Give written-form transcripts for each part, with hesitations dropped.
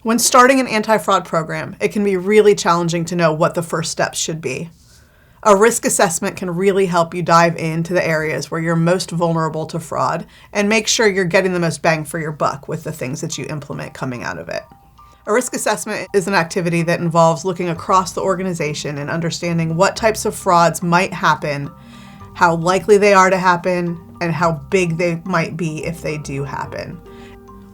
When starting an anti-fraud program, it can be really challenging to know what the first steps should be. A risk assessment can really help you dive into the areas where you're most vulnerable to fraud and make sure you're getting the most bang for your buck with the things that you implement coming out of it. A risk assessment is an activity that involves looking across the organization and understanding what types of frauds might happen, how likely they are to happen, and how big they might be if they do happen.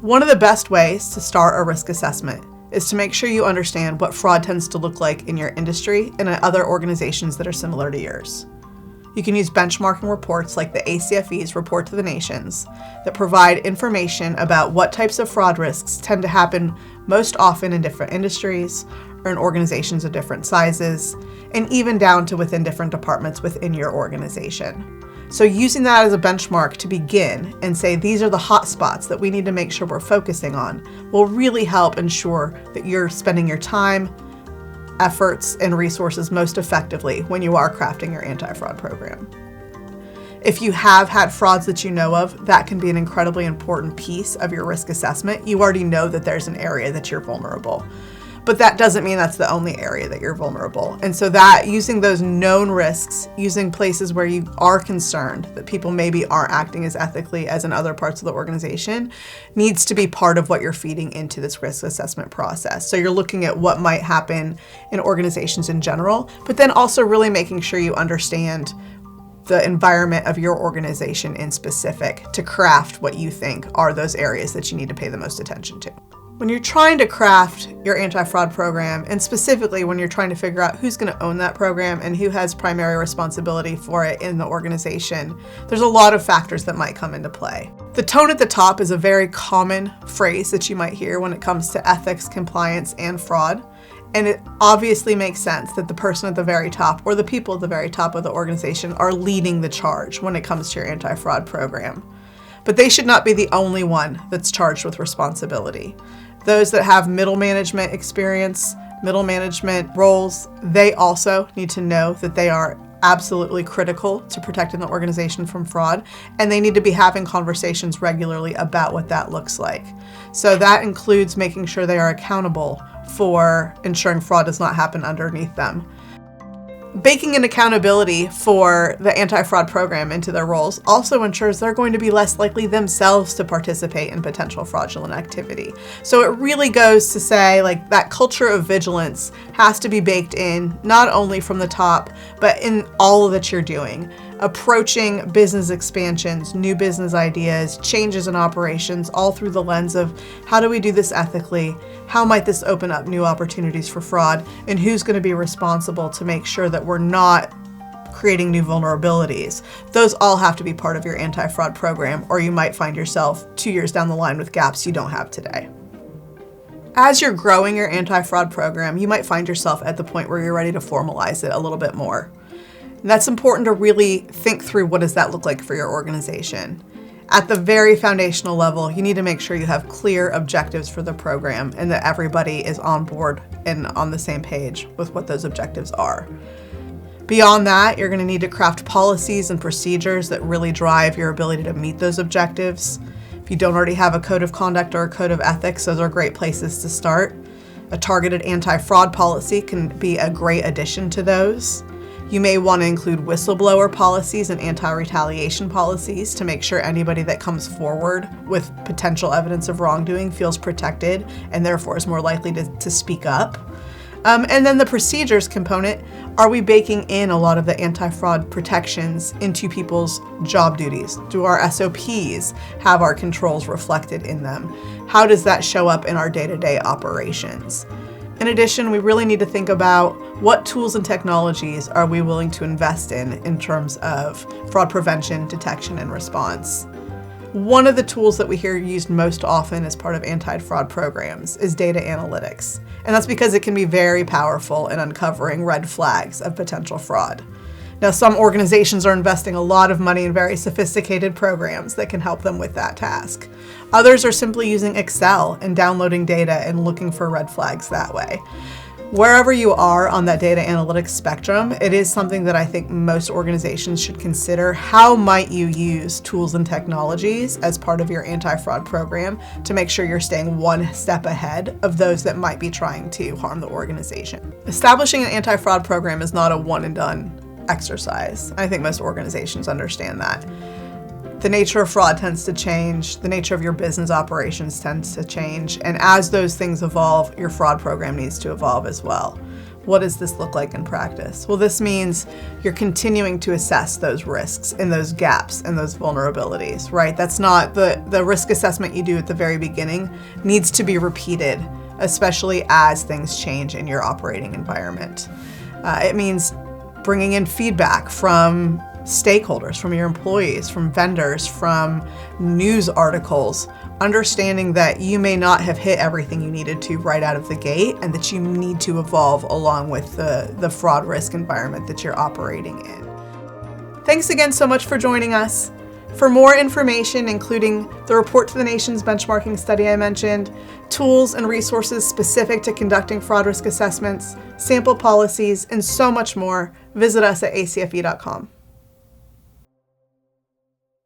One of the best ways to start a risk assessment is to make sure you understand what fraud tends to look like in your industry and in other organizations that are similar to yours. You can use benchmarking reports like the ACFE's Report to the Nations that provide information about what types of fraud risks tend to happen most often in different industries or in organizations of different sizes, and even down to within different departments within your organization. So using that as a benchmark to begin and say these are the hot spots that we need to make sure we're focusing on will really help ensure that you're spending your time, efforts, and resources most effectively when you are crafting your anti-fraud program. If you have had frauds that you know of, that can be an incredibly important piece of your risk assessment. You already know that there's an area that you're vulnerable. But that doesn't mean that's the only area that you're vulnerable. And so that using those known risks, using places where you are concerned that people maybe aren't acting as ethically as in other parts of the organization, needs to be part of what you're feeding into this risk assessment process. So you're looking at what might happen in organizations in general, but then also really making sure you understand the environment of your organization in specific to craft what you think are those areas that you need to pay the most attention to. When you're trying to craft your anti-fraud program, and specifically when you're trying to figure out who's going to own that program and who has primary responsibility for it in the organization, there's a lot of factors that might come into play. The tone at the top is a very common phrase that you might hear when it comes to ethics, compliance, and fraud. And it obviously makes sense that the person at the very top or the people at the very top of the organization are leading the charge when it comes to your anti-fraud program. But they should not be the only one that's charged with responsibility. Those that have middle management experience, middle management roles, they also need to know that they are absolutely critical to protecting the organization from fraud, and they need to be having conversations regularly about what that looks like. So that includes making sure they are accountable for ensuring fraud does not happen underneath them. Baking in accountability for the anti-fraud program into their roles also ensures they're going to be less likely themselves to participate in potential fraudulent activity. So it really goes to say, like, that culture of vigilance has to be baked in, not only from the top, but in all that you're doing. Approaching business expansions, new business ideas, changes in operations, all through the lens of how do we do this ethically? How might this open up new opportunities for fraud? And who's going to be responsible to make sure that we're not creating new vulnerabilities? Those all have to be part of your anti-fraud program, or you might find yourself 2 years down the line with gaps you don't have today. As you're growing your anti-fraud program, you might find yourself at the point where you're ready to formalize it a little bit more. And that's important to really think through, what does that look like for your organization? At the very foundational level, you need to make sure you have clear objectives for the program and that everybody is on board and on the same page with what those objectives are. Beyond that, you're going to need to craft policies and procedures that really drive your ability to meet those objectives. If you don't already have a code of conduct or a code of ethics, those are great places to start. A targeted anti-fraud policy can be a great addition to those. You may want to include whistleblower policies and anti-retaliation policies to make sure anybody that comes forward with potential evidence of wrongdoing feels protected and therefore is more likely to speak up. And then the procedures component, are we baking in a lot of the anti-fraud protections into people's job duties? Do our SOPs have our controls reflected in them? How does that show up in our day-to-day operations? In addition, we really need to think about what tools and technologies are we willing to invest in terms of fraud prevention, detection, and response. One of the tools that we hear used most often as part of anti-fraud programs is data analytics. And that's because it can be very powerful in uncovering red flags of potential fraud. Now, some organizations are investing a lot of money in very sophisticated programs that can help them with that task. Others are simply using Excel and downloading data and looking for red flags that way. Wherever you are on that data analytics spectrum, it is something that I think most organizations should consider. How might you use tools and technologies as part of your anti-fraud program to make sure you're staying one step ahead of those that might be trying to harm the organization? Establishing an anti-fraud program is not a one and done exercise. I think most organizations understand that. The nature of fraud tends to change, the nature of your business operations tends to change, and as those things evolve, your fraud program needs to evolve as well. What does this look like in practice? Well, this means you're continuing to assess those risks and those gaps and those vulnerabilities, right? That's not the risk assessment you do at the very beginning needs to be repeated, especially as things change in your operating environment. It means bringing in feedback from stakeholders, from your employees, from vendors, from news articles, understanding that you may not have hit everything you needed to right out of the gate and that you need to evolve along with the fraud risk environment that you're operating in. Thanks again so much for joining us. For more information, including the report to the nation's benchmarking study I mentioned, tools and resources specific to conducting fraud risk assessments, sample policies, and so much more, visit us at acfe.com.